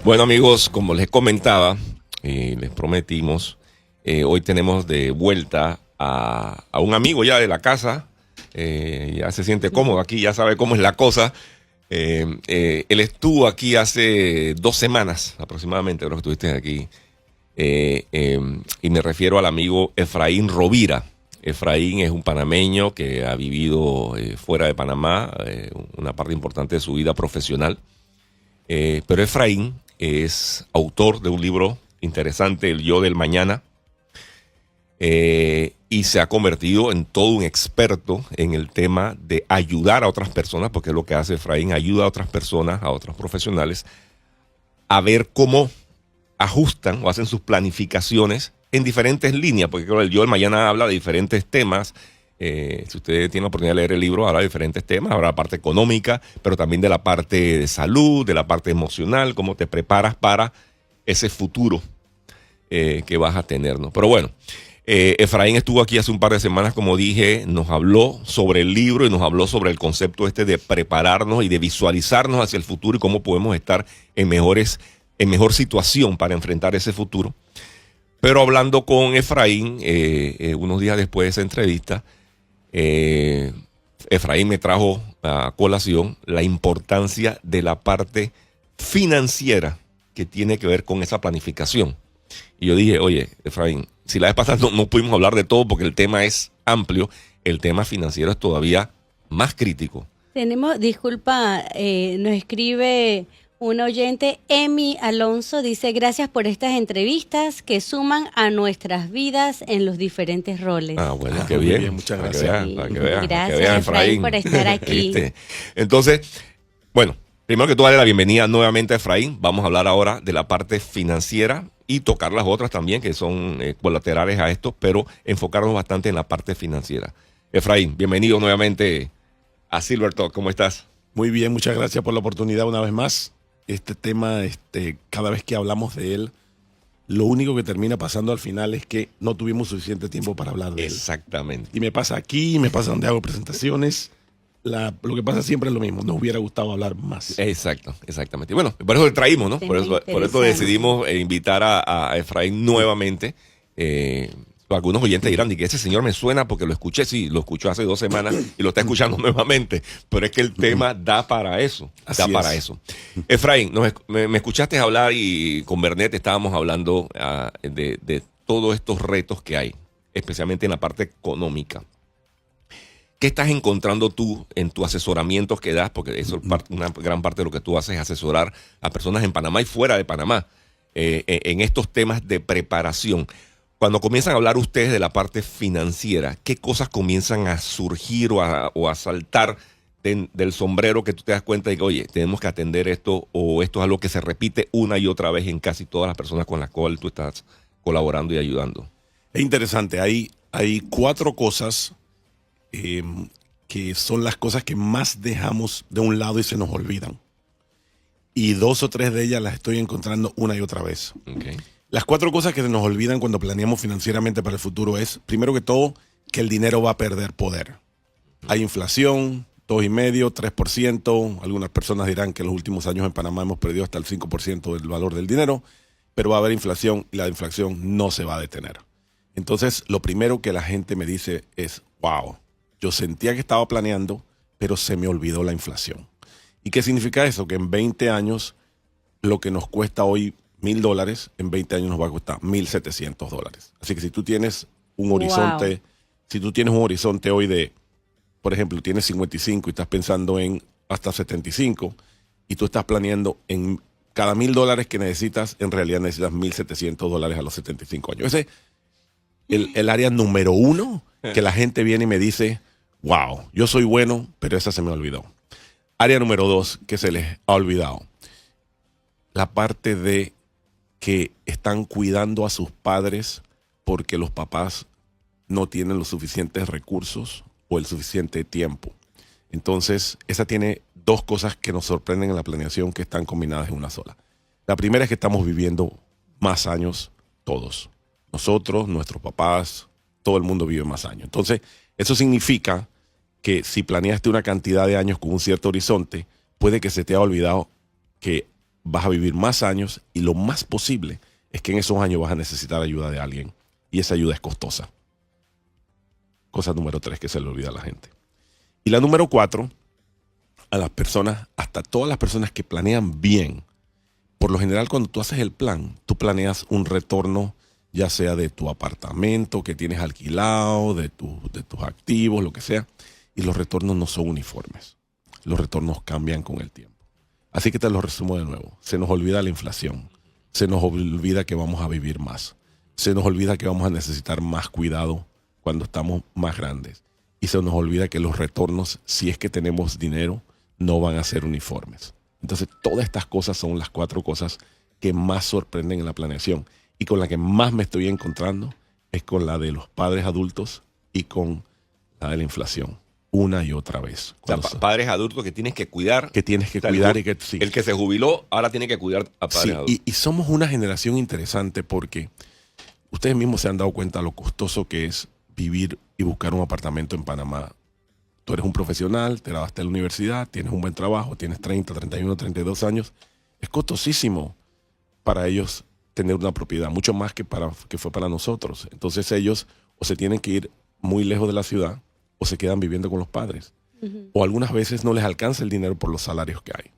Bueno, amigos, como les comentaba y les prometimos, hoy tenemos de vuelta a un amigo ya de la casa. Ya se siente cómodo aquí, ya sabe cómo es la cosa. Él estuvo aquí hace 2 semanas aproximadamente, creo que estuviste aquí. Y me refiero al amigo Efraín Rovira. Efraín es un panameño que ha vivido fuera de Panamá, una parte importante de su vida profesional. Pero Efraín es autor de un libro interesante, El Yo del Mañana, y se ha convertido en todo un experto en el tema de ayudar a otras personas, porque es lo que hace Efraín, ayuda a otras personas, a otros profesionales, a ver cómo ajustan o hacen sus planificaciones en diferentes líneas, porque creo que El Yo del Mañana habla de diferentes temas. Si usted tiene la oportunidad de leer el libro, habla de diferentes temas, habla de la parte económica, pero también de la parte de salud, de la parte emocional, cómo te preparas para ese futuro que vas a tener, ¿no? Pero bueno, Efraín estuvo aquí hace un par de semanas, como dije, nos habló sobre el libro y nos habló sobre el concepto de prepararnos y de visualizarnos hacia el futuro y cómo podemos estar en mejor situación para enfrentar ese futuro. Pero hablando con Efraín, unos días después de esa entrevista, Efraín me trajo a colación la importancia de la parte financiera que tiene que ver con esa planificación. Y yo dije, oye, Efraín, si la vez pasada no pudimos hablar de todo porque el tema es amplio, el tema financiero es todavía más crítico. Disculpa, nos escribe un oyente, Emi Alonso, dice, gracias por estas entrevistas que suman a nuestras vidas en los diferentes roles. Ah, bueno, qué bien. Bien, muchas gracias. Para que vean, Gracias, Efraín, por estar aquí. Entonces, bueno, primero que todo, darle la bienvenida nuevamente a Efraín. Vamos a hablar ahora de la parte financiera y tocar las otras también, que son colaterales a esto, pero enfocarnos bastante en la parte financiera. Efraín, bienvenido nuevamente a Silver Talk. ¿Cómo estás? Muy bien, muchas gracias por la oportunidad una vez más. Este tema, cada vez que hablamos de él, lo único que termina pasando al final es que no tuvimos suficiente tiempo para hablar de él. Exactamente. Y me pasa aquí, me pasa donde hago presentaciones. Lo que pasa siempre es lo mismo. Nos hubiera gustado hablar más. Exacto, exactamente. Bueno, por eso le traímos, ¿no? Por eso decidimos invitar a Efraín nuevamente. Algunos oyentes dirán que ese señor me suena porque lo escuché, sí, lo escuchó hace 2 semanas y lo está escuchando nuevamente, pero es que el tema da para eso, eso. Efraín, me escuchaste hablar y con Bernet estábamos hablando de todos estos retos que hay, especialmente en la parte económica. ¿Qué estás encontrando tú en tu asesoramiento que das? Porque eso es una gran parte de lo que tú haces, asesorar a personas en Panamá y fuera de Panamá en estos temas de preparación. Cuando comienzan a hablar ustedes de la parte financiera, ¿qué cosas comienzan a surgir o a saltar del sombrero que tú te das cuenta de que, oye, tenemos que atender esto o esto es algo que se repite una y otra vez en casi todas las personas con las cuales tú estás colaborando y ayudando? Es interesante. Hay 4 cosas que son las cosas que más dejamos de un lado y se nos olvidan. Y 2 o 3 de ellas las estoy encontrando una y otra vez. Okay. Las 4 cosas que se nos olvidan cuando planeamos financieramente para el futuro es, primero que todo, que el dinero va a perder poder. Hay inflación, 2,5%, 3%. Algunas personas dirán que en los últimos años en Panamá hemos perdido hasta el 5% del valor del dinero, pero va a haber inflación y la inflación no se va a detener. Entonces, lo primero que la gente me dice es, wow, yo sentía que estaba planeando, pero se me olvidó la inflación. ¿Y qué significa eso? Que en 20 años, lo que nos cuesta hoy $1,000, en 20 años nos va a costar $1,700. Así que si tú tienes un horizonte, si tú tienes un horizonte hoy de, por ejemplo, tienes 55 y estás pensando en hasta 75 y tú estás planeando en cada $1,000 que necesitas, en realidad necesitas $1,700 a los 75 años. Ese es el área número 1 que la gente viene y me dice, wow, yo soy bueno, pero esa se me olvidó. Área número 2 que se les ha olvidado. La parte de que están cuidando a sus padres porque los papás no tienen los suficientes recursos o el suficiente tiempo. Entonces, esa tiene 2 cosas que nos sorprenden en la planeación que están combinadas en una sola. La primera es que estamos viviendo más años todos. Nosotros, nuestros papás, todo el mundo vive más años. Entonces, eso significa que si planeaste una cantidad de años con un cierto horizonte, puede que se te haya olvidado que vas a vivir más años y lo más posible es que en esos años vas a necesitar ayuda de alguien y esa ayuda es costosa. Cosa número 3 que se le olvida a la gente. Y la número 4, a las personas, hasta todas las personas que planean bien, por lo general cuando tú haces el plan, tú planeas un retorno ya sea de tu apartamento que tienes alquilado, de tus activos, lo que sea, y los retornos no son uniformes. Los retornos cambian con el tiempo. Así que te lo resumo de nuevo. Se nos olvida la inflación. Se nos olvida que vamos a vivir más. Se nos olvida que vamos a necesitar más cuidado cuando estamos más grandes. Y se nos olvida que los retornos, si es que tenemos dinero, no van a ser uniformes. Entonces, todas estas cosas son las 4 cosas que más sorprenden en la planeación. Y con la que más me estoy encontrando es con la de los padres adultos y con la de la inflación. Una y otra vez. O sea, padres adultos que tienes que cuidar. Que tienes que cuidar y que sí. El que se jubiló ahora tiene que cuidar a padres adultos. Y somos una generación interesante porque ustedes mismos se han dado cuenta de lo costoso que es vivir y buscar un apartamento en Panamá. Tú eres un profesional, te graduaste de la universidad, tienes un buen trabajo, tienes 30, 31, 32 años. Es costosísimo para ellos tener una propiedad, mucho más que fue para nosotros. Entonces ellos o se tienen que ir muy lejos de la ciudad o se quedan viviendo con los padres. O algunas veces no les alcanza el dinero por los salarios que hay.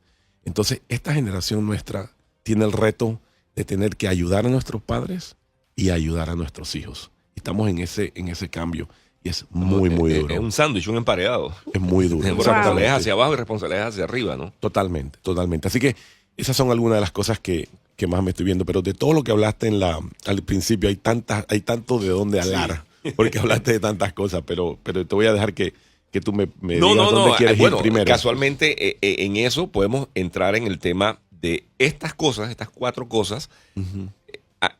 Entonces esta generación nuestra tiene el reto de tener que ayudar a nuestros padres y ayudar a nuestros hijos. Estamos en ese cambio y es muy duro. Es un sándwich, un emparedado. Es muy duro. Responsabilidades hacia abajo y responsabilidades hacia arriba, ¿no? Totalmente. Así que esas son algunas de las cosas que más me estoy viendo. Pero de todo lo que hablaste al principio, hay tanto de dónde hablar. Sí. Porque hablaste de tantas cosas, pero te voy a dejar que tú me digas dónde quieres ir primero. Casualmente en eso podemos entrar en el tema de estas cosas, estas 4 cosas,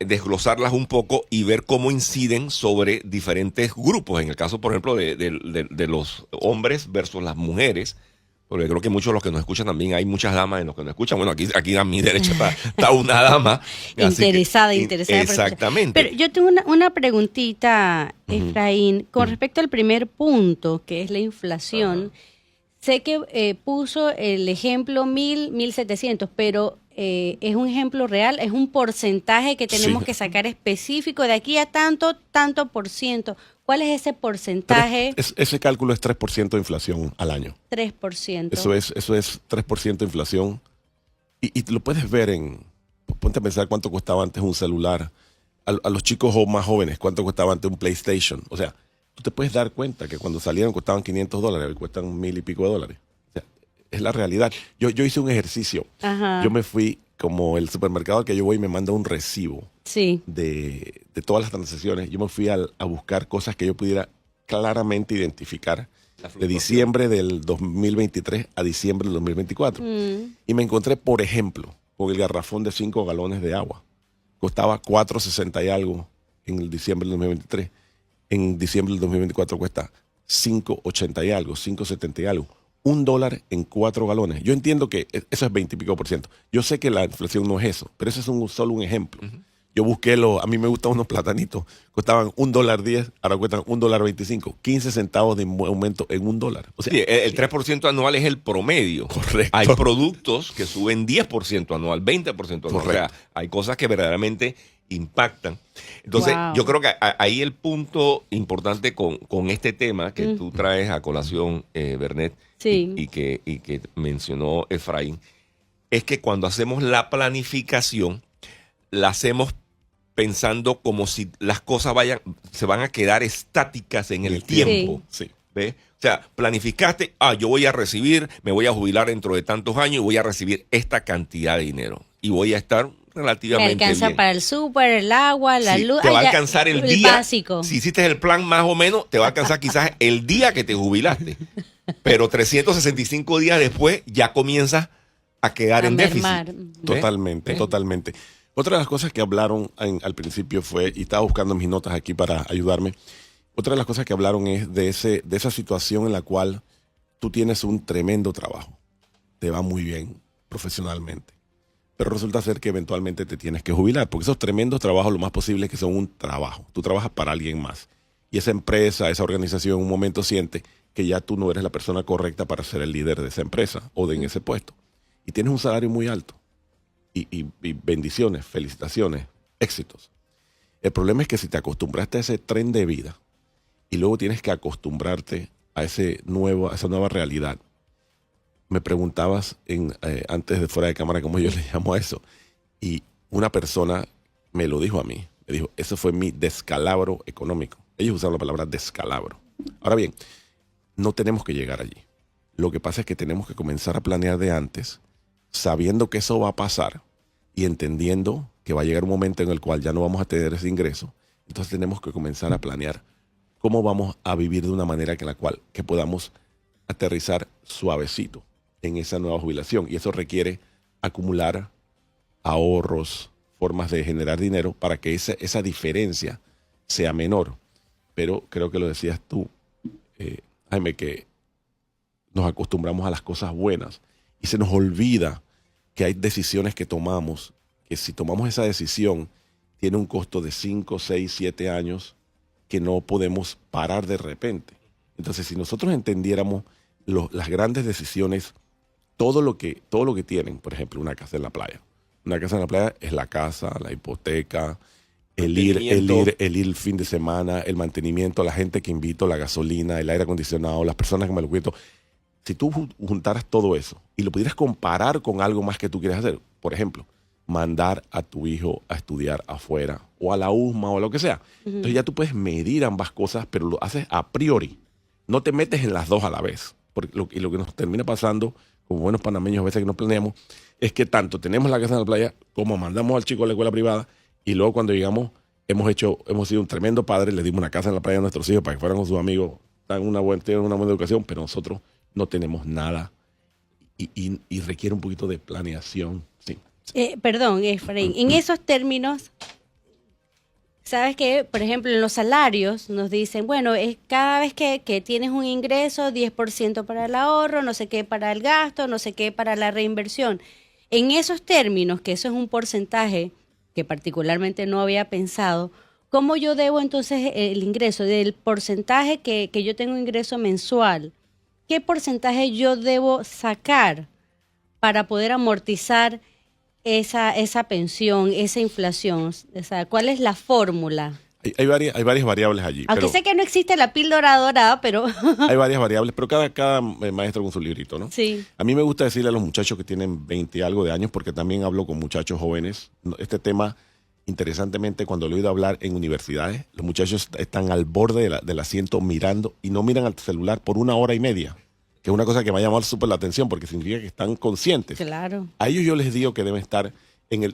desglosarlas un poco y ver cómo inciden sobre diferentes grupos. En el caso, por ejemplo, de los hombres versus las mujeres, porque creo que muchos de los que nos escuchan también, hay muchas damas en los que nos escuchan. Bueno, aquí a mi derecha está una dama. interesada. Exactamente. Pero yo tengo una preguntita, Efraín, con respecto al primer punto, que es la inflación. Sé que puso el ejemplo 1.700, pero es un ejemplo real, es un porcentaje que tenemos que sacar específico de aquí a tanto por ciento. ¿Cuál es ese porcentaje? Ese cálculo es 3% de inflación al año. 3%. Eso es 3% de inflación. Y lo puedes ver ponte a pensar cuánto costaba antes un celular. A los chicos más jóvenes, cuánto costaba antes un PlayStation. O sea, tú te puedes dar cuenta que cuando salieron costaban $500, hoy cuestan $1,000 y pico. O sea, es la realidad. Yo hice un ejercicio. Ajá. Yo me fui, como el supermercado al que yo voy me manda un recibo de todas las transacciones. Yo me fui a buscar cosas que yo pudiera claramente identificar de diciembre del 2023 a diciembre del 2024. Y me encontré, por ejemplo, con el garrafón de 5 galones de agua. Costaba $4.60 y algo en el diciembre del 2023. En diciembre del 2024 cuesta $5.80 y algo, $5.70 y algo. $1 en 4 galones. Yo entiendo que eso es 20 y pico %. Yo sé que la inflación no es eso, pero ese es solo un ejemplo. Yo busqué a mí me gustan unos platanitos, costaban $1.10, ahora cuestan $1.25, 15 centavos de aumento en $1. O sea, sí, el 3% anual es el promedio. Correcto. Hay productos que suben 10% anual, 20% anual. Correcto. O sea, hay cosas que verdaderamente impactan. Entonces, yo creo que ahí el punto importante con este tema que tú traes a colación, Bernet, y que mencionó Efraín, es que cuando hacemos la planificación, la hacemos pensando como si las cosas se van a quedar estáticas en el tiempo. Sí. ¿Ves? O sea, planificaste, yo voy a recibir, me voy a jubilar dentro de tantos años y voy a recibir esta cantidad de dinero. Y voy a estar relativamente me alcanza bien. Para el súper, el agua, la luz. Te va a alcanzar el día. Básico. Si hiciste el plan más o menos, te va a alcanzar quizás el día que te jubilaste. Pero 365 días después ya comienzas a quedar en mermar. déficit. Totalmente. Otra de las cosas que hablaron al principio fue, y estaba buscando mis notas aquí para ayudarme, otra de las cosas que hablaron es de esa situación en la cual tú tienes un tremendo trabajo, te va muy bien profesionalmente, pero resulta ser que eventualmente te tienes que jubilar, porque esos tremendos trabajos lo más posible es que son un trabajo, tú trabajas para alguien más, y esa empresa, esa organización en un momento siente que ya tú no eres la persona correcta para ser el líder de esa empresa o en ese puesto, y tienes un salario muy alto. y bendiciones, felicitaciones, éxitos. El problema es que si te acostumbraste a ese tren de vida y luego tienes que acostumbrarte a esa nueva realidad. Me preguntabas antes de fuera de cámara cómo yo le llamo a eso. Y una persona me lo dijo a mí. Me dijo, ese fue mi descalabro económico. Ellos usaron la palabra descalabro. Ahora bien, no tenemos que llegar allí. Lo que pasa es que tenemos que comenzar a planear de antes, sabiendo que eso va a pasar y entendiendo que va a llegar un momento en el cual ya no vamos a tener ese ingreso. Entonces tenemos que comenzar a planear cómo vamos a vivir de una manera que podamos aterrizar suavecito en esa nueva jubilación. Y eso requiere acumular ahorros, formas de generar dinero para que esa diferencia sea menor. Pero creo que lo decías tú, Jaime, que nos acostumbramos a las cosas buenas y se nos olvida que hay decisiones que tomamos, que si tomamos esa decisión tiene un costo de 5, 6, 7 años que no podemos parar de repente. Entonces, si nosotros entendiéramos las grandes decisiones, todo lo que tienen, por ejemplo, una casa en la playa. Una casa en la playa es la casa, la hipoteca, el ir el fin de semana, el mantenimiento, la gente que invito, la gasolina, el aire acondicionado, las personas que me lo cuento. Si tú juntaras todo eso y lo pudieras comparar con algo más que tú quieres hacer, por ejemplo, mandar a tu hijo a estudiar afuera o a la USMA o lo que sea. Entonces ya tú puedes medir ambas cosas, pero lo haces a priori. No te metes en las dos a la vez. Porque lo que nos termina pasando, como buenos panameños a veces que nos planeamos, es que tanto tenemos la casa en la playa como mandamos al chico a la escuela privada y luego cuando llegamos hemos sido un tremendo padre, les dimos una casa en la playa a nuestros hijos para que fueran con sus amigos, tienen una buena educación, pero nosotros no tenemos nada y requiere un poquito de planeación. Sí. Perdón, Efraín, en esos términos, sabes que, por ejemplo, en los salarios nos dicen, bueno, es cada vez que tienes un ingreso, 10% para el ahorro, no sé qué para el gasto, no sé qué para la reinversión. En esos términos, que eso es un porcentaje que particularmente no había pensado, ¿cómo yo debo entonces el ingreso del porcentaje que yo tengo ingreso mensual? ¿Qué porcentaje yo debo sacar para poder amortizar esa pensión, esa inflación? O sea, ¿cuál es la fórmula? Hay varias variables allí. Aunque sé que no existe la píldora dorada, pero... Hay varias variables, pero cada maestro con su librito, ¿no? Sí. A mí me gusta decirle a los muchachos que tienen 20 y algo de años, porque también hablo con muchachos jóvenes. Este tema, interesantemente, cuando lo he oído hablar en universidades, los muchachos están al borde del asiento mirando y no miran al celular por 1 hora y media, que es una cosa que me ha llamado súper la atención, porque significa que están conscientes. Claro. A ellos yo les digo que deben estar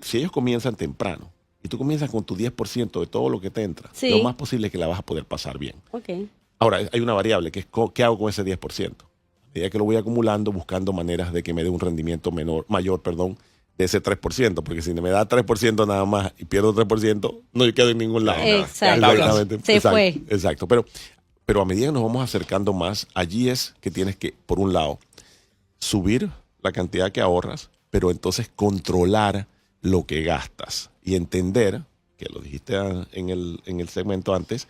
si ellos comienzan temprano, y tú comienzas con tu 10% de todo lo que te entra, sí, lo más posible es que la vas a poder pasar bien. Okay. Ahora, hay una variable, que es ¿qué hago con ese 10%? A medida que lo voy acumulando, buscando maneras de que me dé un rendimiento mayor, de ese 3%, porque si me da 3% nada más y pierdo 3%, no quedo en ningún lado. Exacto. Se fue. Exacto. Pero a medida que nos vamos acercando más, allí es que tienes que, por un lado, subir la cantidad que ahorras, pero entonces controlar lo que gastas y entender, que lo dijiste en el segmento antes,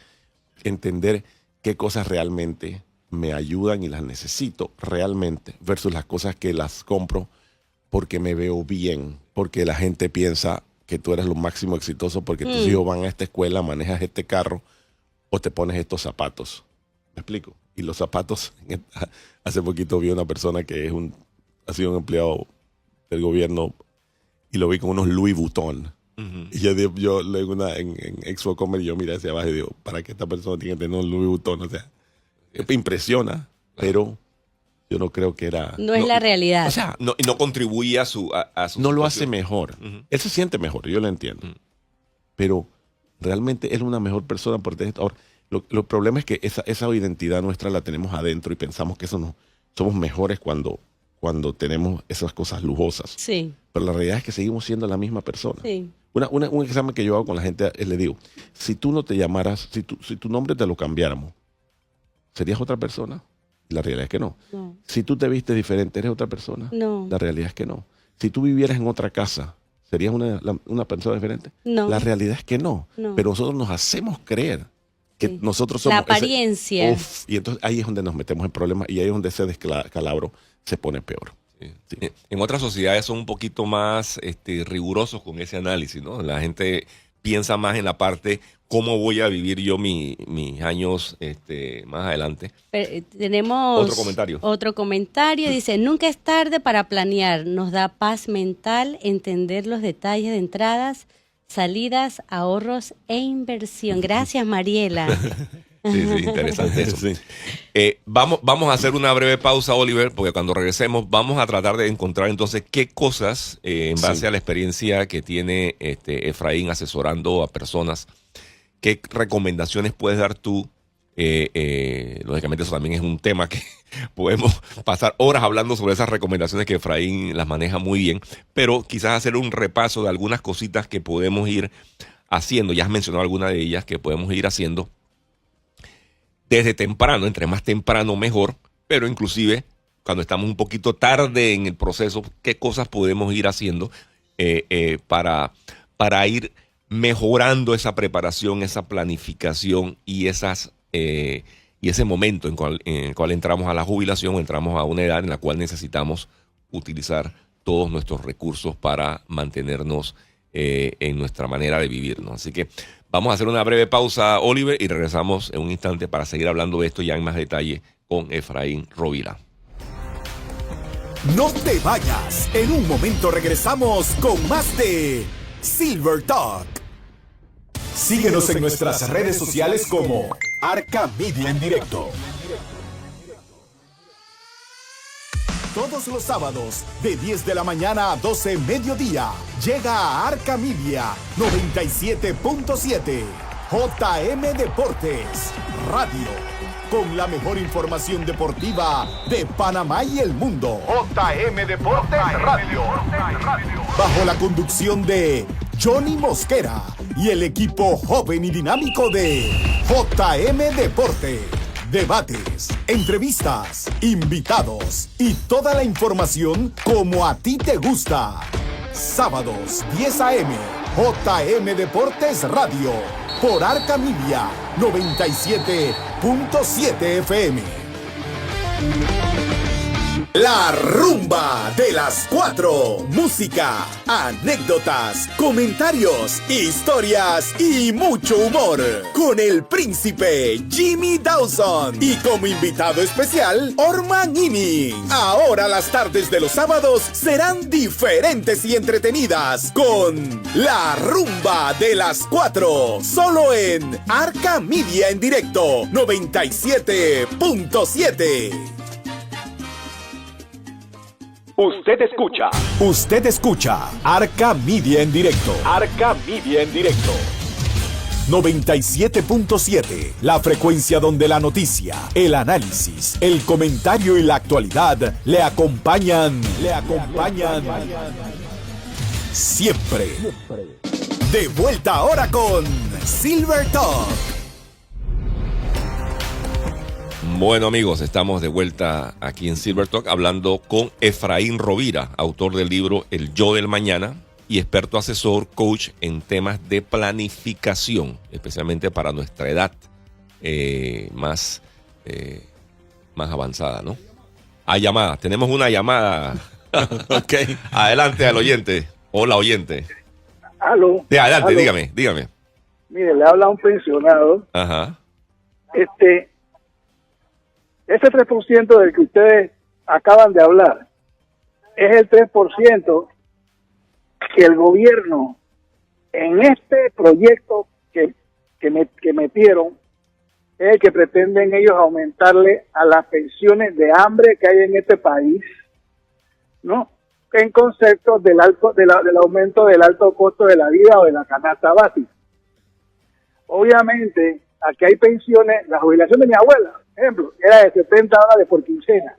entender qué cosas realmente me ayudan y las necesito realmente versus las cosas que las compro porque me veo bien, porque la gente piensa que tú eres lo máximo exitoso porque tus hijos van a esta escuela, manejas este carro o te pones estos zapatos. ¿Me explico? Y los zapatos, hace poquito vi una persona que ha sido un empleado del gobierno y lo vi con unos Louis Vuitton. Y yo le digo en Expo Comer y yo miré hacia abajo y digo, ¿para qué esta persona tiene que tener un Louis Vuitton? O sea, impresiona, pero yo no creo que era... No es la realidad. O sea, no contribuye a su no lo hace mejor. Él se siente mejor, yo lo entiendo. Pero realmente él es una mejor persona por esto. Ahora, el problema es que esa identidad nuestra la tenemos adentro y pensamos que somos mejores cuando tenemos esas cosas lujosas. Sí. Pero la realidad es que seguimos siendo la misma persona. Sí. Un examen que yo hago con la gente es le digo, si tú no te llamaras, si tu nombre te lo cambiáramos, ¿serías otra persona? La realidad es que no. Si tú te vistes diferente, ¿eres otra persona? No. La realidad es que no. Si tú vivieras en otra casa, ¿serías una persona diferente? No. La realidad es que no. Pero nosotros nos hacemos creer que nosotros somos... La apariencia. Y entonces ahí es donde nos metemos en problemas y ahí es donde ese descalabro se pone peor. Sí. En otras sociedades son un poquito más rigurosos con ese análisis, ¿no? La gente piensa más en la parte cómo voy a vivir yo mis años más adelante. Tenemos otro comentario. Dice, nunca es tarde para planear. Nos da paz mental entender los detalles de entradas, salidas, ahorros e inversión. Gracias, Mariela. Sí, interesante eso. Sí. Vamos a hacer una breve pausa, Oliver, porque cuando regresemos vamos a tratar de encontrar entonces qué cosas, en base a la experiencia que tiene Efraín asesorando a personas, qué recomendaciones puedes dar tú. Lógicamente eso también es un tema que podemos pasar horas hablando sobre esas recomendaciones que Efraín las maneja muy bien, pero quizás hacer un repaso de algunas cositas que podemos ir haciendo. Ya has mencionado algunas de ellas que podemos ir haciendo desde temprano, entre más temprano mejor, pero inclusive cuando estamos un poquito tarde en el proceso, qué cosas podemos ir haciendo para ir mejorando esa preparación, esa planificación y ese momento en el cual entramos a la jubilación, entramos a una edad en la cual necesitamos utilizar todos nuestros recursos para mantenernos en nuestra manera de vivir, ¿no? Así que vamos a hacer una breve pausa, Oliver, y regresamos en un instante para seguir hablando de esto ya en más detalle con Efraín Rovira. No te vayas. En un momento regresamos con más de Silver Talk. Síguenos en nuestras redes sociales como Arca Media en Directo. Todos los sábados, de 10 de la mañana a 12 mediodía, llega a Arca Media 97.7, JM Deportes Radio, con la mejor información deportiva de Panamá y el mundo. JM Deportes Radio. Bajo la conducción de Johnny Mosquera y el equipo joven y dinámico de JM Deportes. Debates, entrevistas, invitados y toda la información como a ti te gusta. Sábados 10 a.m. JM Deportes Radio por Arca Media 97.7 FM. La rumba de las 4. Música, anécdotas, comentarios, historias y mucho humor. Con el príncipe Jimmy Dawson. Y como invitado especial, Orman Imi. Ahora las tardes de los sábados serán diferentes y entretenidas. Con La rumba de las 4. Solo en Arca Media en Directo 97.7. Usted escucha Arca Media en Directo. Arca Media en Directo. 97.7, la frecuencia donde la noticia, el análisis, el comentario y la actualidad le acompañan siempre. De vuelta ahora con Silver Talk. Bueno, amigos, estamos de vuelta aquí en Silver Talk hablando con Efraín Rovira, autor del libro El Yo del Mañana y experto asesor, coach en temas de planificación, especialmente para nuestra edad más avanzada, ¿no? Hay llamada, tenemos una llamada. Ok, adelante al oyente. Hola, oyente. Aló. Adelante, aló. Dígame. Mire, le habla un pensionado. Ajá. Ese 3% del que ustedes acaban de hablar es el 3% que el gobierno en este proyecto que metieron es el que pretenden ellos aumentarle a las pensiones de hambre que hay en este país, ¿no? En concepto del aumento del alto costo de la vida o de la canasta básica. Obviamente, aquí hay pensiones, la jubilación de mi abuela, por ejemplo, era de $70 por quincena.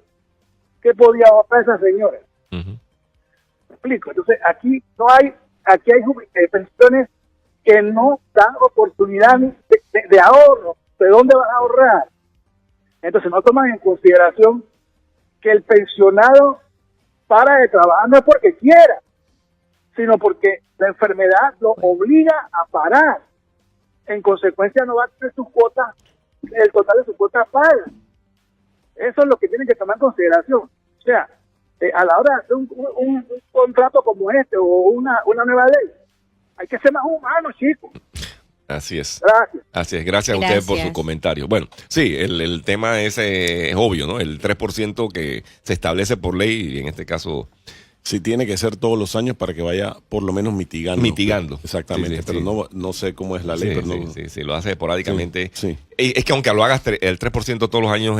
¿Qué podía ahorrar esa señora? Uh-huh. ¿Me explico? Entonces, aquí hay pensiones que no dan oportunidad de ahorro. ¿De dónde vas a ahorrar? Entonces, no toman en consideración que el pensionado para de trabajar no es porque quiera, sino porque la enfermedad lo obliga a parar. En consecuencia no va a tener su cuota, el total de su cuota paga. Eso es lo que tienen que tomar en consideración. O sea, a la hora de hacer un contrato como este o una nueva ley, hay que ser más humanos, chicos. Así es. Gracias. Así es. Gracias a ustedes por su comentario. Bueno, sí, el tema es obvio, ¿no? El 3% que se establece por ley, y en este caso... Sí, tiene que ser todos los años para que vaya por lo menos mitigando. Mitigando. Exactamente, sí, pero sí. No sé cómo es la ley. Sí, pero sí, lo hace esporádicamente. Sí. Es que aunque lo hagas el 3% todos los años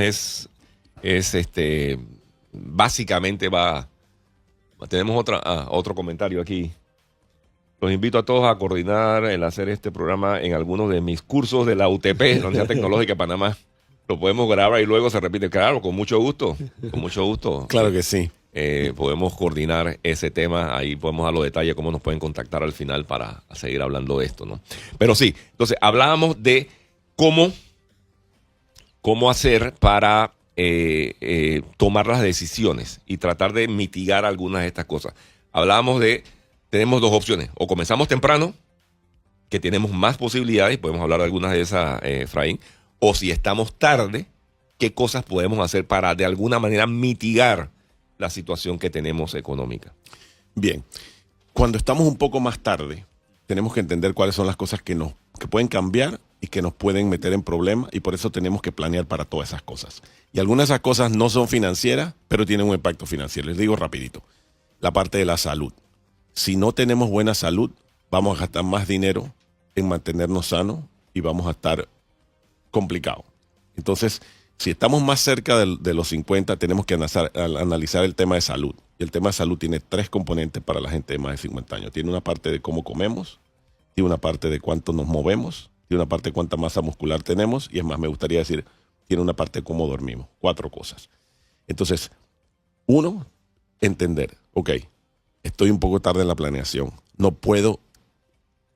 básicamente va... Tenemos otro comentario aquí. Los invito a todos a coordinar el hacer este programa en algunos de mis cursos de la UTP, la Universidad Tecnológica de Panamá. Lo podemos grabar y luego se repite. Claro, con mucho gusto. Con mucho gusto. Claro que sí. Podemos coordinar ese tema. Ahí podemos dar los detalles, cómo nos pueden contactar al final para seguir hablando de esto, ¿no? Pero sí, entonces hablábamos de cómo hacer para tomar las decisiones y tratar de mitigar algunas de estas cosas. Hablábamos tenemos dos opciones. O comenzamos temprano, que tenemos más posibilidades, podemos hablar de algunas de esas, Efraín, o si estamos tarde, qué cosas podemos hacer para de alguna manera mitigar la situación que tenemos económica. Bien, cuando estamos un poco más tarde, tenemos que entender cuáles son las cosas que pueden cambiar y que nos pueden meter en problemas, y por eso tenemos que planear para todas esas cosas. Y algunas de esas cosas no son financieras, pero tienen un impacto financiero. Les digo rapidito, la parte de la salud. Si no tenemos buena salud, vamos a gastar más dinero en mantenernos sanos y vamos a estar complicados. Entonces, si estamos más cerca de los 50, tenemos que analizar el tema de salud. Y el tema de salud tiene 3 componentes para la gente de más de 50 años. Tiene una parte de cómo comemos, tiene una parte de cuánto nos movemos, tiene una parte de cuánta masa muscular tenemos, y es más, me gustaría decir, tiene una parte de cómo dormimos. 4 cosas. Entonces, 1, entender, ok, estoy un poco tarde en la planeación, no puedo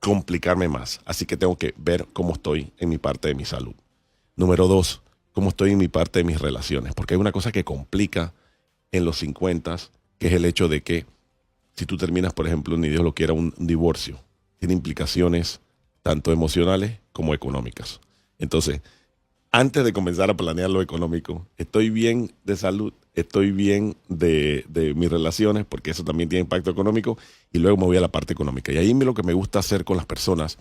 complicarme más, así que tengo que ver cómo estoy en mi parte de mi salud. Número 2, cómo estoy en mi parte de mis relaciones, porque hay una cosa que complica en los 50, que es el hecho de que si tú terminas, por ejemplo, ni Dios lo quiera, un divorcio, tiene implicaciones tanto emocionales como económicas. Entonces, antes de comenzar a planear lo económico, estoy bien de salud, estoy bien de mis relaciones, porque eso también tiene impacto económico, y luego me voy a la parte económica. Y ahí lo que me gusta hacer con las personas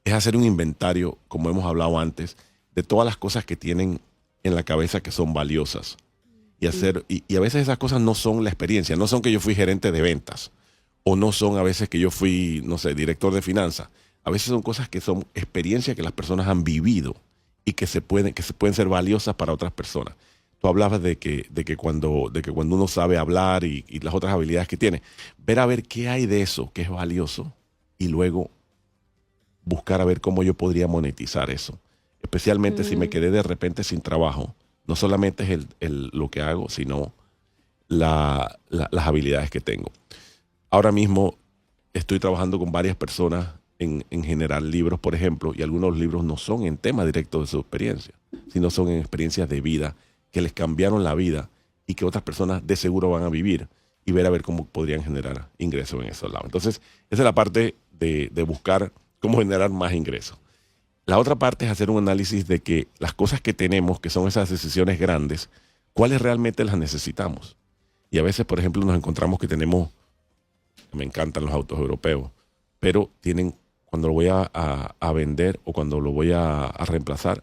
es hacer un inventario, como hemos hablado antes, de todas las cosas que tienen en la cabeza que son valiosas. Y a veces esas cosas no son la experiencia, no son que yo fui gerente de ventas, o no son a veces que yo fui, no sé, director de finanzas. A veces son cosas que son experiencias que las personas han vivido y que se pueden ser valiosas para otras personas. Tú hablabas de que cuando uno sabe hablar y las otras habilidades que tiene, ver a ver qué hay de eso que es valioso y luego buscar a ver cómo yo podría monetizar eso. Especialmente si me quedé de repente sin trabajo. No solamente es lo que hago, sino las habilidades que tengo. Ahora mismo estoy trabajando con varias personas en generar libros, por ejemplo, y algunos libros no son en tema directo de su experiencia, sino son en experiencias de vida que les cambiaron la vida y que otras personas de seguro van a vivir, y ver a ver cómo podrían generar ingresos en esos lados. Entonces, esa es la parte de buscar cómo generar más ingresos. La otra parte es hacer un análisis de que las cosas que tenemos, que son esas decisiones grandes, ¿cuáles realmente las necesitamos? Y a veces, por ejemplo, nos encontramos que me encantan los autos europeos, pero cuando lo voy a vender o cuando lo voy a reemplazar,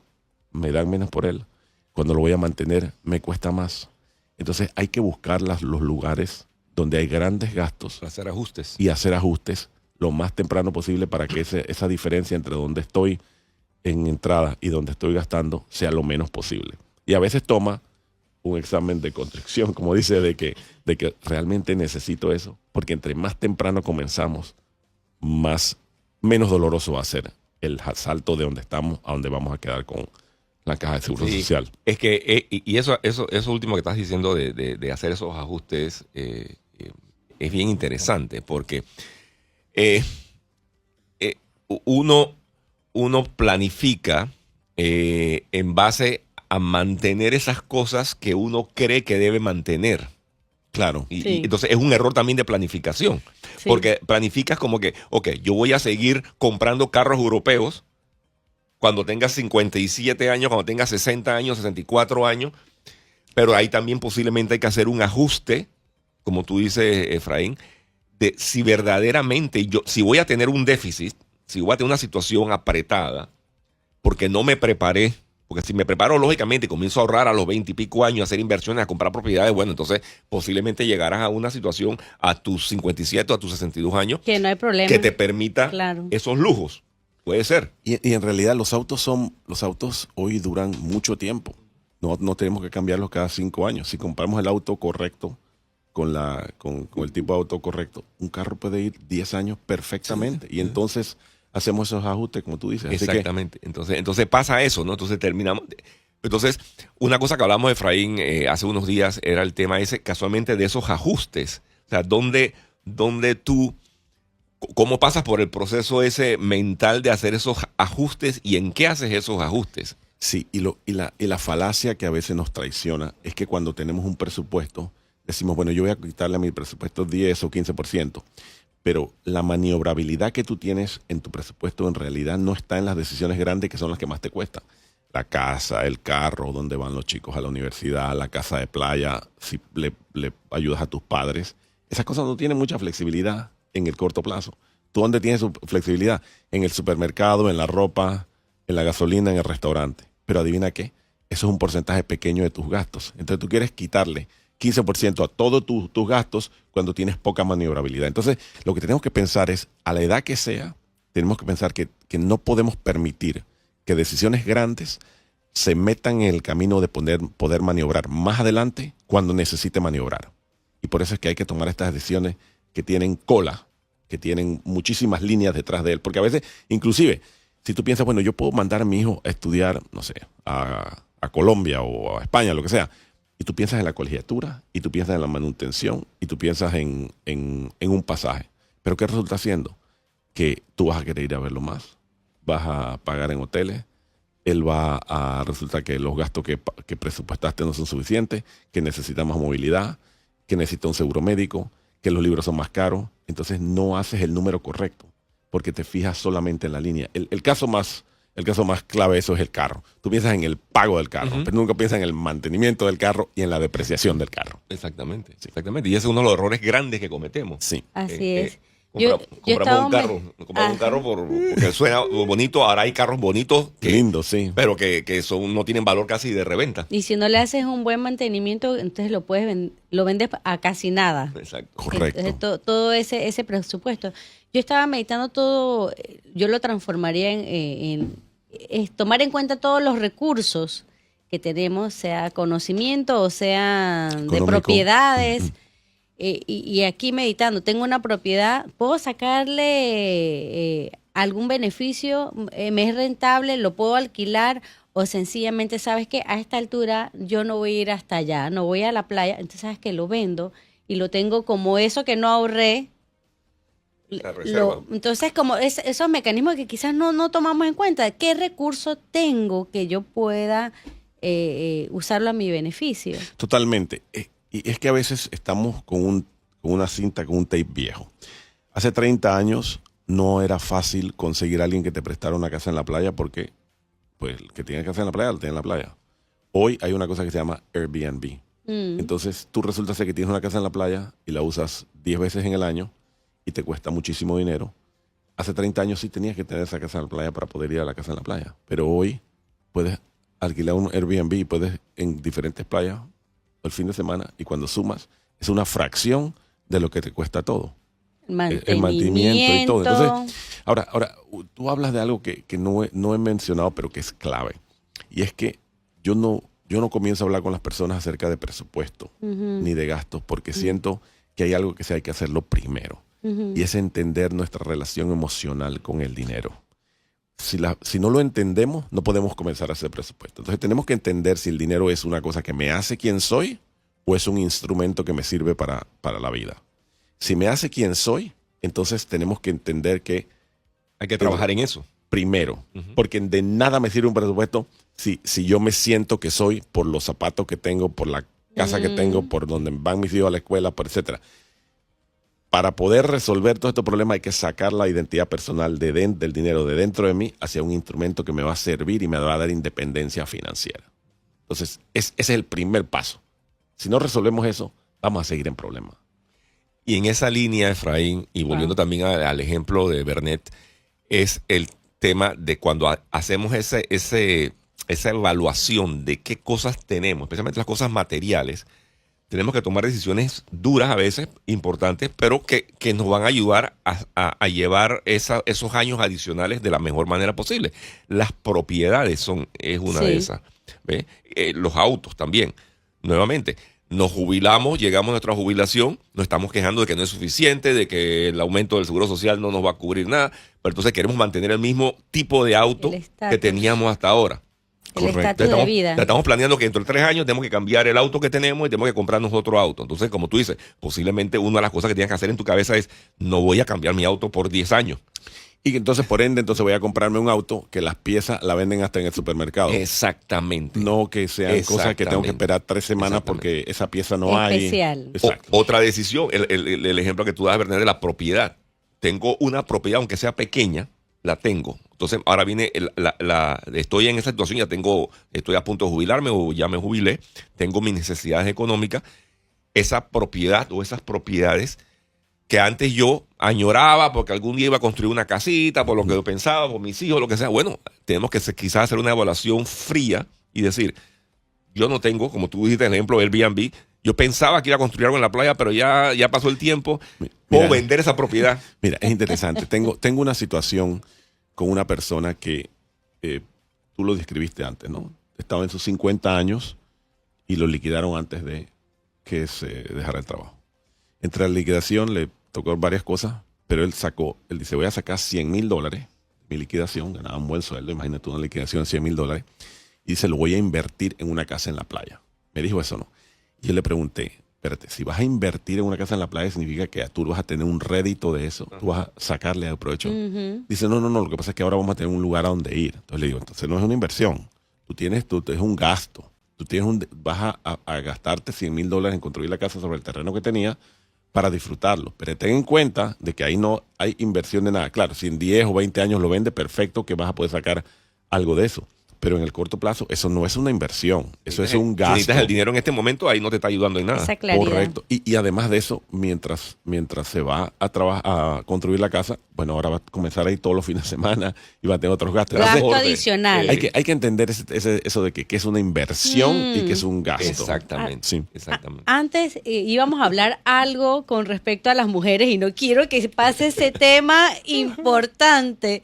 me dan menos por él. Cuando lo voy a mantener, me cuesta más. Entonces hay que buscar los lugares donde hay grandes gastos. Hacer ajustes. Y hacer ajustes lo más temprano posible para que esa diferencia entre donde estoy en entrada y donde estoy gastando sea lo menos posible. Y a veces toma un examen de contrición, como dice, de que realmente necesito eso, porque entre más temprano comenzamos, menos doloroso va a ser el salto de donde estamos a donde vamos a quedar con la caja de seguro social. Es que, y eso último que estás diciendo de hacer esos ajustes es bien interesante, porque uno planifica en base a mantener esas cosas que uno cree que debe mantener. Claro. Y entonces es un error también de planificación. Sí. Porque planificas como que, ok, yo voy a seguir comprando carros europeos cuando tenga 57 años, cuando tenga 60 años, 64 años, pero ahí también posiblemente hay que hacer un ajuste como tú dices, Efraín, de si verdaderamente si voy a tener un déficit, si voy a tener una situación apretada, porque no me preparé, porque si me preparo lógicamente y comienzo a ahorrar a los 20 y pico años, a hacer inversiones, a comprar propiedades, bueno, entonces posiblemente llegarás a una situación a tus 57 o a tus 62 años que no hay problema, que te permita esos lujos. Puede ser. Y en realidad los autos hoy duran mucho tiempo. No tenemos que cambiarlos cada 5 años. Si compramos el auto correcto, con el tipo de auto correcto, un carro puede ir 10 años perfectamente. Y entonces hacemos esos ajustes, como tú dices. Exactamente. Entonces pasa eso, ¿no? Entonces terminamos. Entonces, una cosa que hablamos de Efraín hace unos días era el tema ese, casualmente, de esos ajustes. O sea, ¿dónde tú, cómo pasas por el proceso ese mental de hacer esos ajustes y en qué haces esos ajustes? Sí, y la falacia que a veces nos traiciona es que cuando tenemos un presupuesto, decimos, bueno, yo voy a quitarle a mi presupuesto 10 o 15%, pero la maniobrabilidad que tú tienes en tu presupuesto en realidad no está en las decisiones grandes que son las que más te cuestan. La casa, el carro, donde van los chicos a la universidad, la casa de playa, si le ayudas a tus padres. Esas cosas no tienen mucha flexibilidad en el corto plazo. ¿Tú dónde tienes su flexibilidad? En el supermercado, en la ropa, en la gasolina, en el restaurante. Pero adivina qué, eso es un porcentaje pequeño de tus gastos. Entonces tú quieres quitarle 15% a todos tus gastos cuando tienes poca maniobrabilidad. Entonces lo que tenemos que pensar es, a la edad que sea, tenemos que pensar que no podemos permitir que decisiones grandes se metan en el camino de poder maniobrar más adelante cuando necesite maniobrar. Y por eso es que hay que tomar estas decisiones que tienen cola, que tienen muchísimas líneas detrás de él. Porque a veces, inclusive, si tú piensas, bueno, yo puedo mandar a mi hijo a estudiar, no sé, a Colombia o a España, lo que sea, y tú piensas en la colegiatura, y tú piensas en la manutención, y tú piensas en un pasaje. ¿Pero qué resulta siendo? Que tú vas a querer ir a verlo más, vas a pagar en hoteles, él va a resultar que los gastos que presupuestaste no son suficientes, que necesita más movilidad, que necesita un seguro médico, que los libros son más caros. Entonces no haces el número correcto, porque te fijas solamente en la línea. El caso más clave de eso es el carro. Tú piensas en el pago del carro, pero nunca piensas en el mantenimiento del carro y en la depreciación del carro. Exactamente, sí. Exactamente. Y ese es uno de los errores grandes que cometemos. Sí. Así es. Compramos un carro porque suena bonito. Ahora hay carros bonitos lindos, sí, pero que no tienen valor casi de reventa. Y si no le haces un buen mantenimiento, entonces lo vendes a casi nada. Exacto. Correcto. Entonces, todo ese presupuesto. Yo estaba meditando todo, yo lo transformaría en tomar en cuenta todos los recursos que tenemos, sea conocimiento o sea de propiedades. Y aquí meditando, tengo una propiedad, ¿puedo sacarle algún beneficio? ¿Me es rentable? ¿Lo puedo alquilar? O sencillamente, ¿sabes qué? A esta altura yo no voy a ir hasta allá, no voy a la playa, entonces ¿sabes qué? Lo vendo y lo tengo como eso que no ahorré. Entonces, como esos mecanismos que quizás no tomamos en cuenta, ¿qué recurso tengo que yo pueda usarlo a mi beneficio? Totalmente. Y es que a veces estamos con una cinta, con un tape viejo. Hace 30 años no era fácil conseguir a alguien que te prestara una casa en la playa porque, pues, el que tiene casa en la playa, lo tiene en la playa. Hoy hay una cosa que se llama Airbnb. Entonces, tú resulta ser que tienes una casa en la playa y la usas 10 veces en el año y te cuesta muchísimo dinero. Hace 30 años sí tenías que tener esa casa en la playa para poder ir a la casa en la playa. Pero hoy puedes alquilar un Airbnb y puedes en diferentes playas el fin de semana, y cuando sumas es una fracción de lo que te cuesta todo. El mantenimiento y todo. Entonces, ahora tú hablas de algo que no he mencionado, pero que es clave. Y es que yo no comienzo a hablar con las personas acerca de presupuesto ni de gastos, porque siento que hay algo que hay que hacerlo primero. Y es entender nuestra relación emocional con el dinero. Si no lo entendemos, no podemos comenzar a hacer presupuesto. Entonces tenemos que entender si el dinero es una cosa que me hace quien soy o es un instrumento que me sirve para la vida. Si me hace quien soy, entonces tenemos que entender que hay que trabajar en eso. Primero, porque de nada me sirve un presupuesto si yo me siento que soy por los zapatos que tengo, por la casa que tengo, por donde van mis hijos a la escuela, por etcétera. Para poder resolver todo este problema hay que sacar la identidad personal del dinero de dentro de mí hacia un instrumento que me va a servir y me va a dar independencia financiera. Entonces, ese es el primer paso. Si no resolvemos eso, vamos a seguir en problemas. Y en esa línea, Efraín, y volviendo también al ejemplo de Bernet, es el tema de cuando hacemos esa evaluación de qué cosas tenemos, especialmente las cosas materiales. Tenemos que tomar decisiones duras a veces, importantes, pero que nos van a ayudar a llevar esos años adicionales de la mejor manera posible. Las propiedades es una de esas. ¿Ve? Los autos también. Nuevamente, nos jubilamos, llegamos a nuestra jubilación, nos estamos quejando de que no es suficiente, de que el aumento del seguro social no nos va a cubrir nada, pero entonces queremos mantener el mismo tipo de auto que teníamos hasta ahora. El estatus de vida. Estamos planeando que dentro de 3 años tenemos que cambiar el auto que tenemos y tenemos que comprarnos otro auto. Entonces, como tú dices, posiblemente una de las cosas que tienes que hacer en tu cabeza es, no voy a cambiar mi auto por 10 años. Y entonces, por ende, voy a comprarme un auto que las piezas la venden hasta en el supermercado. Exactamente. No que sean cosas que tengo que esperar 3 semanas porque esa pieza no especial. hay. Otra decisión, el ejemplo que tú das, Bernet, de la propiedad. Tengo una propiedad, aunque sea pequeña, la tengo. Entonces, ahora viene, estoy en esa situación, estoy a punto de jubilarme o ya me jubilé, tengo mis necesidades económicas. Esa propiedad o esas propiedades que antes yo añoraba porque algún día iba a construir una casita, por lo que yo pensaba, por mis hijos, lo que sea. Bueno, tenemos que quizás hacer una evaluación fría y decir, yo no tengo, como tú dijiste, el ejemplo Airbnb, yo pensaba que iba a construir algo en la playa, pero ya pasó el tiempo, puedo vender esa propiedad. Mira, es interesante. Tengo una situación con una persona que tú lo describiste antes, ¿no? Estaba en sus 50 años y lo liquidaron antes de que se dejara el trabajo. Entre la liquidación le tocó varias cosas, pero él dice, voy a sacar $100,000, mi liquidación, ganaba un buen sueldo, imagínate una liquidación de $100,000, y dice, lo voy a invertir en una casa en la playa. Me dijo eso, ¿no? Y yo le pregunté, espérate, si vas a invertir en una casa en la playa, significa que tú vas a tener un rédito de eso, tú vas a sacarle el provecho. Dice, no, lo que pasa es que ahora vamos a tener un lugar a donde ir. Entonces le digo, entonces no es una inversión, es un gasto. Vas a gastarte $100,000 en construir la casa sobre el terreno que tenía para disfrutarlo. Pero ten en cuenta de que ahí no hay inversión de nada. Claro, si en 10 o 20 años lo vende, perfecto, que vas a poder sacar algo de eso. Pero en el corto plazo, eso no es una inversión, eso es un gasto. Si necesitas el dinero en este momento, ahí no te está ayudando en nada. Esa claridad. Correcto. Y además de eso, mientras se va a construir la casa, bueno, ahora va a comenzar ahí todos los fines de semana y va a tener otros gastos. Gasto adicional. Hay que entender eso de que es una inversión y que es un gasto. Exactamente. Sí. Exactamente. Antes íbamos a hablar algo con respecto a las mujeres y no quiero que pase ese tema importante.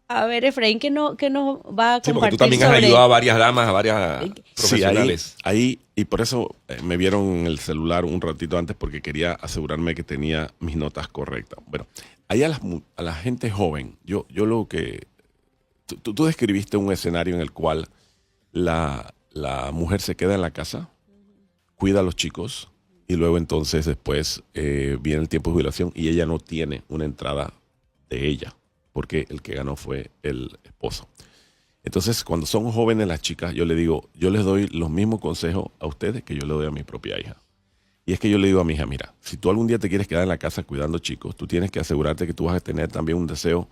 A ver, Efraín, ¿qué nos va a compartir? Sí, porque tú también has ayudado a varias damas, a varias profesionales. Sí, ahí, y por eso me vieron en el celular un ratito antes porque quería asegurarme que tenía mis notas correctas. Bueno, ahí a la gente joven, yo lo que... Tú describiste un escenario en el cual la mujer se queda en la casa, cuida a los chicos y luego entonces después viene el tiempo de jubilación y ella no tiene una entrada de ella, porque el que ganó fue el esposo. Entonces, cuando son jóvenes las chicas, yo les doy los mismos consejos a ustedes que yo le doy a mi propia hija. Y es que yo le digo a mi hija, mira, si tú algún día te quieres quedar en la casa cuidando chicos, tú tienes que asegurarte que tú vas a tener también un deseo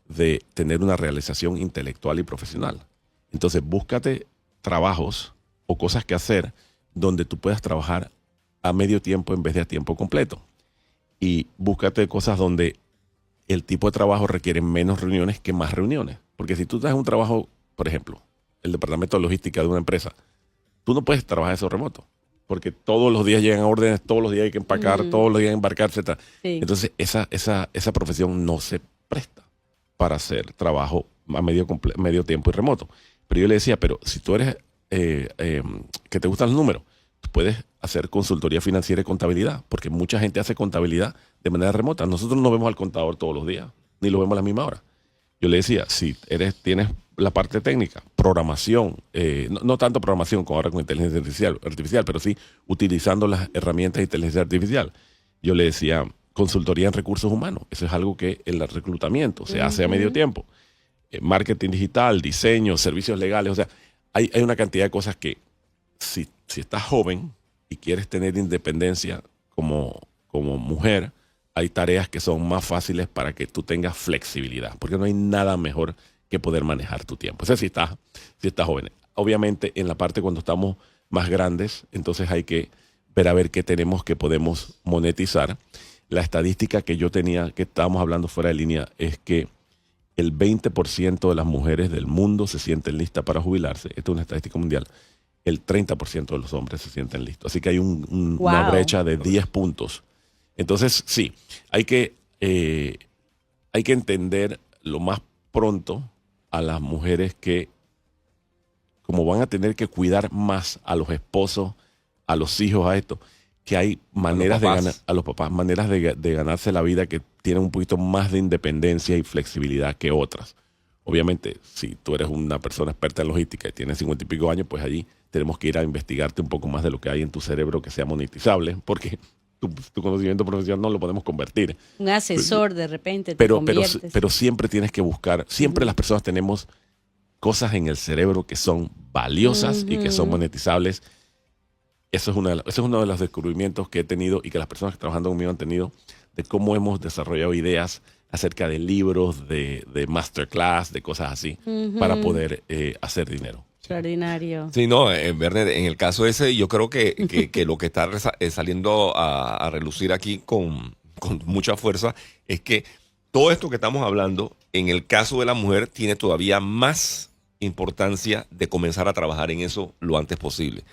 de tener una realización intelectual y profesional. Entonces, búscate trabajos o cosas que hacer donde tú puedas trabajar a medio tiempo en vez de a tiempo completo. Y búscate cosas donde el tipo de trabajo requiere menos reuniones que más reuniones. Porque si tú estás en un trabajo, por ejemplo, el departamento de logística de una empresa, tú no puedes trabajar eso remoto. Porque todos los días llegan órdenes, todos los días hay que empacar, todos los días hay que embarcar, etc. Sí. Entonces, esa profesión no se presta para hacer trabajo a medio tiempo y remoto. Pero yo le decía, pero si tú eres que te gustan los números, tú puedes hacer consultoría financiera y contabilidad, porque mucha gente hace contabilidad de manera remota. Nosotros no vemos al contador todos los días, ni lo vemos a la misma hora. Yo le decía, si tienes la parte técnica, programación, no tanto programación como ahora con inteligencia artificial, pero sí utilizando las herramientas de inteligencia artificial. Yo le decía, consultoría en recursos humanos. Eso es algo que el reclutamiento se hace a medio tiempo. Marketing digital, diseño, servicios legales. O sea, hay una cantidad de cosas que si estás joven y quieres tener independencia como mujer, hay tareas que son más fáciles para que tú tengas flexibilidad, porque no hay nada mejor que poder manejar tu tiempo. Eso si estás joven. Obviamente, en la parte cuando estamos más grandes, entonces hay que ver a ver qué tenemos que podemos monetizar. La estadística que yo tenía, que estábamos hablando fuera de línea, es que el 20% de las mujeres del mundo se sienten listas para jubilarse. Esta es una estadística mundial. El 30% de los hombres se sienten listos. Así que hay una brecha de 10 puntos. Entonces, sí, hay que entender lo más pronto a las mujeres que, como van a tener que cuidar más a los esposos, a los hijos, a esto, que hay maneras de ganar, a los papás, maneras de ganarse la vida que tienen un poquito más de independencia y flexibilidad que otras. Obviamente, si tú eres una persona experta en logística y tienes 50 y pico años, pues allí tenemos que ir a investigarte un poco más de lo que hay en tu cerebro que sea monetizable, porque tu conocimiento profesional no lo podemos convertir. Un asesor de repente te pero conviertes. Pero siempre tienes que buscar, siempre las personas tenemos cosas en el cerebro que son valiosas y que son monetizables. Eso es uno de los descubrimientos que he tenido y que las personas que trabajando conmigo han tenido, de cómo hemos desarrollado ideas acerca de libros, de masterclass, de cosas así, para poder hacer dinero. Extraordinario. Sí, no, Werner, en el caso ese, yo creo que lo que está saliendo a relucir aquí con mucha fuerza es que todo esto que estamos hablando, en el caso de la mujer, tiene todavía más importancia de comenzar a trabajar en eso lo antes posible,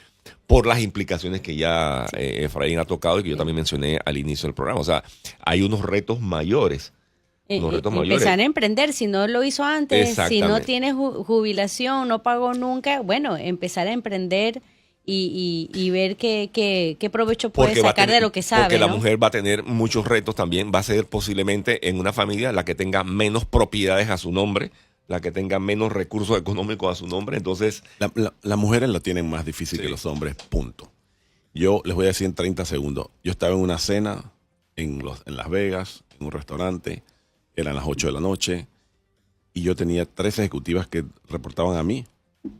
por las implicaciones que ya Efraín ha tocado y que yo también mencioné al inicio del programa. O sea, hay unos retos mayores. Empezar a emprender, si no lo hizo antes, si no tiene jubilación, no pagó nunca, bueno, empezar a emprender y ver qué provecho puede sacar de lo que sabe. Porque la mujer va a tener muchos retos también, va a ser posiblemente en una familia la que tenga menos propiedades a su nombre, la que tenga menos recursos económicos a su nombre, entonces... Las mujeres lo tienen más difícil que los hombres, punto. Yo les voy a decir en 30 segundos, yo estaba en una cena en Las Vegas, en un restaurante, eran las 8 de la noche, y yo tenía 3 ejecutivas que reportaban a mí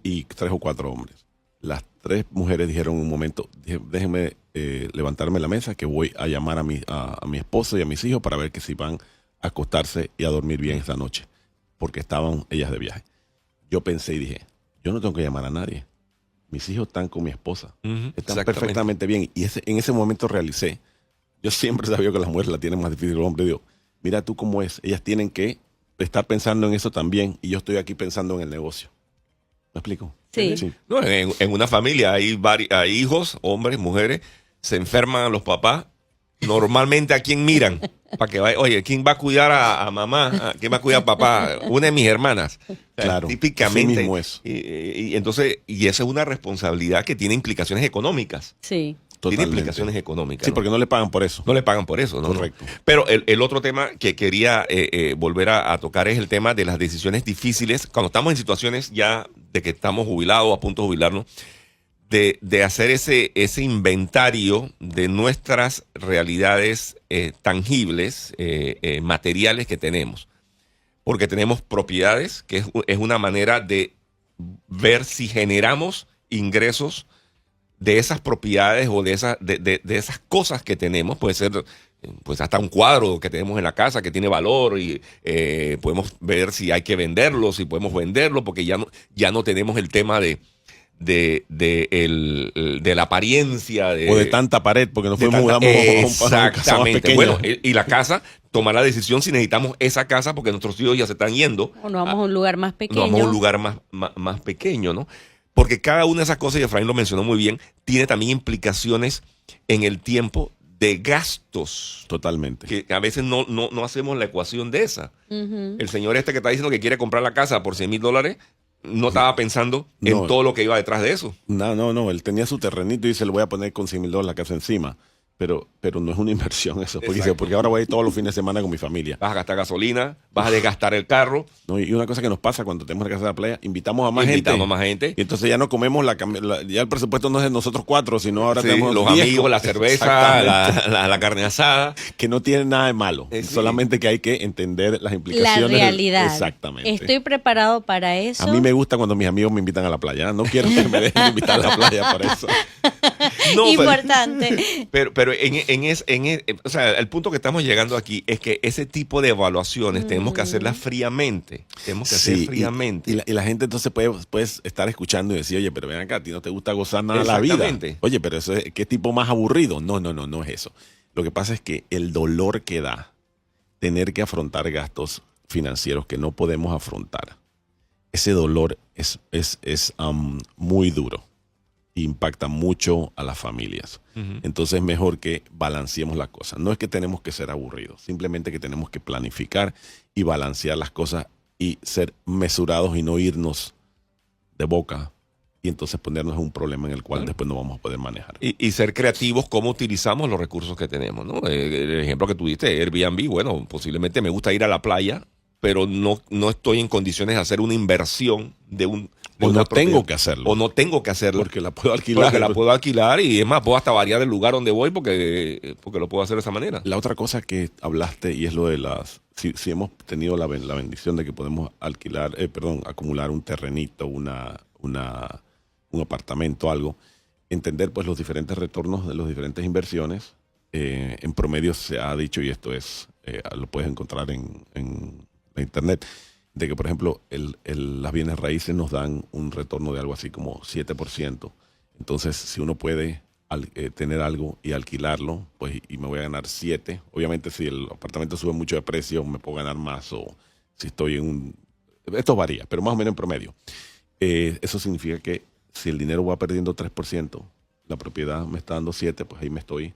y 3 o 4 hombres. Las 3 mujeres dijeron en un momento, déjenme levantarme la mesa que voy a llamar a mi esposo y a mis hijos para ver que si van a acostarse y a dormir bien esta noche, porque estaban ellas de viaje. Yo pensé y dije, yo no tengo que llamar a nadie. Mis hijos están con mi esposa. Están perfectamente bien. Y en ese momento realicé, yo siempre sabía que las mujeres la tienen más difícil que los hombres. Digo, mira tú cómo es. Ellas tienen que estar pensando en eso también y yo estoy aquí pensando en el negocio. ¿Me explico? Sí. No, en una familia hay hijos, hombres, mujeres, se enferman los papás. Normalmente, ¿a quién miran? Para que vaya, oye, ¿quién va a cuidar a mamá? ¿Quién va a cuidar a papá? Una de mis hermanas. Claro, típicamente. así mismo es. Y entonces, y esa es una responsabilidad que tiene implicaciones económicas. Sí. Tiene implicaciones económicas. Sí, ¿no? porque no le pagan por eso. No le pagan por eso, ¿no? Correcto. Pero el otro tema que quería volver a tocar es el tema de las decisiones difíciles. Cuando estamos en situaciones ya de que estamos jubilados, a punto de jubilarnos, de hacer ese inventario de nuestras realidades tangibles, materiales que tenemos. Porque tenemos propiedades, que es una manera de ver si generamos ingresos de esas propiedades o de esas cosas que tenemos. Puede ser pues hasta un cuadro que tenemos en la casa que tiene valor y podemos ver si hay que venderlo, si podemos venderlo, porque ya no tenemos el tema de la apariencia o de tanta pared, porque nos fuimos mudamos exactamente. a una casa más pequeña. Bueno, y la casa, tomar la decisión si necesitamos esa casa porque nuestros hijos ya se están yendo. O nos vamos a un lugar más pequeño. Nos vamos a un lugar más pequeño, ¿no? Porque cada una de esas cosas, y Efraín lo mencionó muy bien, tiene también implicaciones en el tiempo de gastos. Totalmente. Que a veces no hacemos la ecuación de esa. El señor que está diciendo que quiere comprar la casa por $100,000, no estaba pensando en todo lo que iba detrás de eso. No. Él tenía su terrenito y dice, le voy a poner con $100,000 la casa encima. Pero no es una inversión eso. Porque ahora voy a ir todos los fines de semana con mi familia. Vas a gastar gasolina, vas a desgastar el carro. No, y una cosa que nos pasa cuando tenemos la casa de la playa, invitamos a más gente. Y entonces ya no comemos ya el presupuesto no es de nosotros 4, sino ahora tenemos los 10, amigos, la cerveza, la carne asada. Que no tiene nada de malo. Solamente que hay que entender las implicaciones. La realidad. Exactamente. Estoy preparado para eso. A mí me gusta cuando mis amigos me invitan a la playa. No quiero que me dejen invitar a la playa por eso. No, importante. Pero o sea, el punto que estamos llegando aquí es que ese tipo de evaluaciones tenemos que hacerlas fríamente. Tenemos que hacer fríamente. Y la gente entonces puede estar escuchando y decir, oye, pero ven acá, a ti no te gusta gozar nada de la vida. Oye, pero eso ¿qué tipo más aburrido? No es eso. Lo que pasa es que el dolor que da tener que afrontar gastos financieros que no podemos afrontar, ese dolor es muy duro e impacta mucho a las familias. Entonces es mejor que balanceemos las cosas. No es que tenemos que ser aburridos, simplemente que tenemos que planificar y balancear las cosas y ser mesurados y no irnos de boca y entonces ponernos en un problema en el cual después no vamos a poder manejar. Y ser creativos cómo utilizamos los recursos que tenemos, ¿no? El ejemplo que tú diste, Airbnb, bueno, posiblemente me gusta ir a la playa, pero no estoy en condiciones de hacer una inversión de un... O no tengo que hacerlo. O no tengo que hacerlo. Porque la puedo alquilar. Porque la puedo alquilar y es más, puedo hasta variar el lugar donde voy porque lo puedo hacer de esa manera. La otra cosa que hablaste y es lo de las... Si hemos tenido la bendición de que podemos acumular un terrenito, un apartamento, algo, entender pues los diferentes retornos de las diferentes inversiones. En promedio se ha dicho, y esto es lo puedes encontrar en la internet, de que, por ejemplo, las bienes raíces nos dan un retorno de algo así como 7%. Entonces, si uno puede tener algo y alquilarlo, pues y me voy a ganar 7. Obviamente, si el apartamento sube mucho de precio, me puedo ganar más. O si estoy esto varía, pero más o menos en promedio. Eso significa que si el dinero va perdiendo 3%, la propiedad me está dando 7, pues ahí me estoy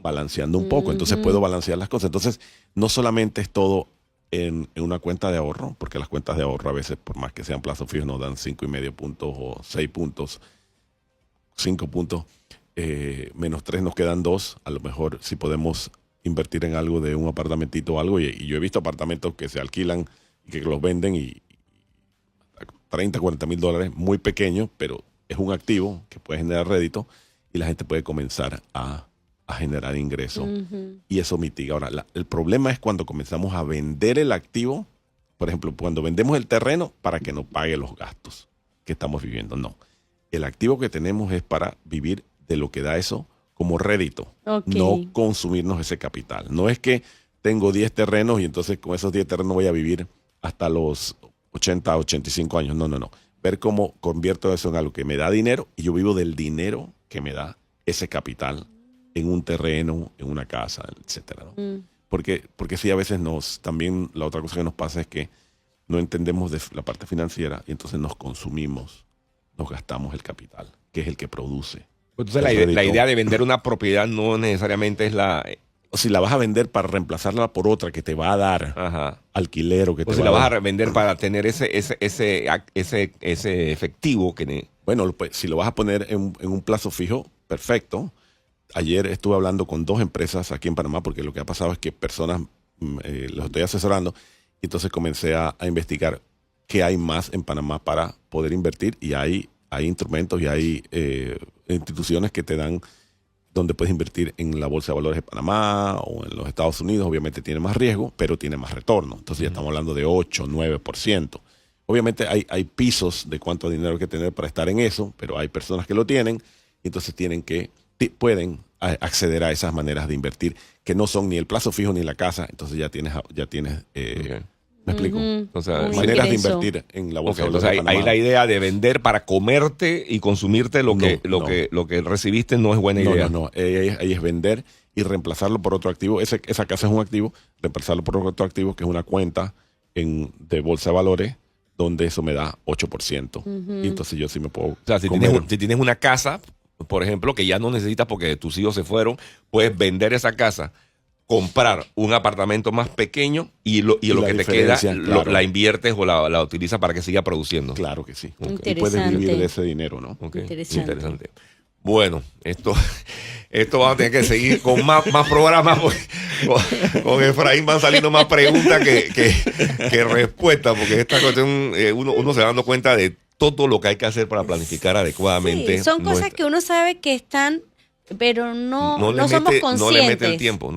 balanceando un poco. Entonces, puedo balancear las cosas. Entonces, no solamente es todo en una cuenta de ahorro, porque las cuentas de ahorro a veces, por más que sean plazos fijos, nos dan 5.5 puntos o 6 puntos, 5 puntos, menos 3 nos quedan 2. A lo mejor si podemos invertir en algo de un apartamentito o algo, y yo he visto apartamentos que se alquilan y que los venden y 30, 40 mil dólares, muy pequeños, pero es un activo que puede generar rédito y la gente puede comenzar a generar ingresos y eso mitiga. Ahora, el problema es cuando comenzamos a vender el activo, por ejemplo, cuando vendemos el terreno para que nos pague los gastos que estamos viviendo. No, el activo que tenemos es para vivir de lo que da eso como rédito, no consumirnos ese capital. No es que tengo 10 terrenos y entonces con esos 10 terrenos voy a vivir hasta los 80, 85 años. No. Ver cómo convierto eso en algo que me da dinero y yo vivo del dinero que me da ese capital en un terreno, en una casa, etcétera, ¿no? Porque sí, a veces también la otra cosa que nos pasa es que no entendemos de la parte financiera y entonces nos consumimos, nos gastamos el capital, que es el que produce. Entonces la idea de vender una propiedad no necesariamente es o si la vas a vender para reemplazarla por otra que te va a dar alquiler o que te va a dar. O si la vas a vender para tener ese efectivo que... Bueno, pues si lo vas a poner en un plazo fijo, perfecto. Ayer estuve hablando con 2 empresas aquí en Panamá porque lo que ha pasado es que personas los estoy asesorando y entonces comencé a investigar qué hay más en Panamá para poder invertir y hay instrumentos y hay instituciones que te dan donde puedes invertir en la Bolsa de Valores de Panamá o en los Estados Unidos. Obviamente tiene más riesgo, pero tiene más retorno. Entonces ya estamos hablando de 8, 9%. Obviamente hay pisos de cuánto dinero hay que tener para estar en eso, pero hay personas que lo tienen y entonces pueden acceder a esas maneras de invertir que no son ni el plazo fijo ni la casa. Entonces ya tienes ¿me explico? Entonces, maneras de invertir en la bolsa. Entonces ahí la idea de vender para comerte y consumirte lo que recibiste no es buena idea. No. Ahí es vender y reemplazarlo por otro activo. Esa casa es un activo, reemplazarlo por otro activo que es una cuenta de bolsa de valores donde eso me da 8%. Y entonces yo sí me puedo si tienes una casa, por ejemplo, que ya no necesitas porque tus hijos se fueron, puedes vender esa casa, comprar un apartamento más pequeño y lo que te queda claro, la inviertes o la utilizas para que siga produciendo. Claro que sí. Y puedes vivir de ese dinero, ¿no? Interesante. Bueno, esto vamos a tener que seguir con más programas. Con Efraín van saliendo más preguntas que respuestas, porque esta cuestión uno se va dando cuenta de todo lo que hay que hacer para planificar adecuadamente. Sí, son cosas que uno sabe que están, pero no somos conscientes. No le mete el tiempo en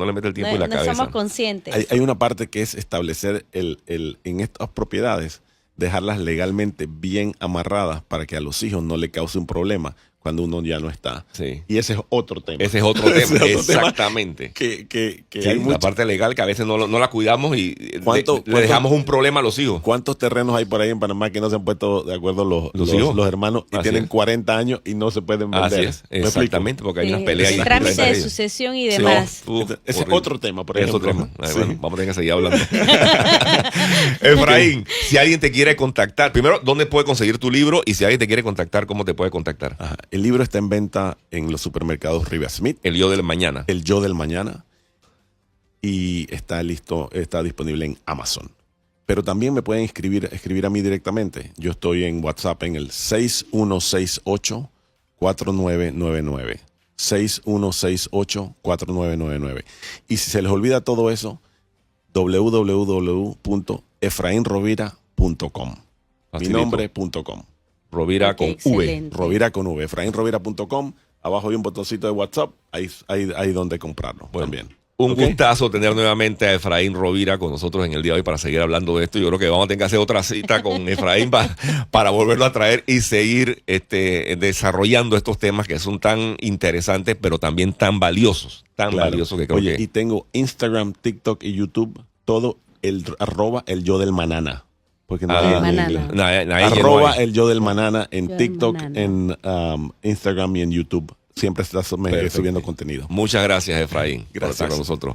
la cabeza. No somos conscientes. Hay una parte que es establecer en estas propiedades, dejarlas legalmente bien amarradas para que a los hijos no le cause un problema cuando uno ya no está. Sí. Y ese es otro tema. Ese es otro tema, Ese es otro exactamente. Que Sí, hay la parte legal que a veces no la cuidamos y ¿Cuánto- le dejamos un problema a los hijos. ¿Cuántos terrenos hay por ahí en Panamá que no se han puesto de acuerdo los hijos? los hermanos y Así tienen es. 40 años y no se pueden vender? Así es, ¿Me explico? exactamente, porque hay unas peleas ahí. trámite entre de ellos. sucesión y Sí, demás. Ese es horrible. otro tema, por Es ejemplo. otro tema. Ay, Sí. bueno, vamos a tener que seguir hablando. Efraín, si alguien te quiere contactar, primero, ¿dónde puede conseguir tu libro? Y si alguien te quiere contactar, ¿cómo te puede contactar? Ajá. El libro está en venta en los supermercados Riva Smith, El Yo del Mañana. El Yo del Mañana, y está listo, está disponible en Amazon. Pero también me pueden escribir a mí directamente. Yo estoy en WhatsApp en el 6168-4999. 6168-4999. Y si se les olvida todo eso, www.efrainrovira.com. Mi Facilito. nombre.com. Rovira Ok, con excelente. V. Rovira con V. efrainrovira.com. Abajo hay un botoncito de WhatsApp. Ahí donde comprarlo también. Un Ok. gustazo tener nuevamente a Efraín Rovira con nosotros en el día de hoy para seguir hablando de esto. Yo creo que vamos a tener que hacer otra cita con Efraín para volverlo a traer y seguir desarrollando estos temas que son tan interesantes, pero también tan valiosos. Tan Claro. valiosos que creo Oye, que... y tengo Instagram, TikTok y YouTube, todo el @el yo del manana. Porque no hay en Manana. inglés. Nadie @el yo del manana en Yo del TikTok, Manana. en Instagram y en YouTube. Siempre estás Perfecto. subiendo contenido. Muchas gracias, Efraín, por Gracias. estar con nosotros.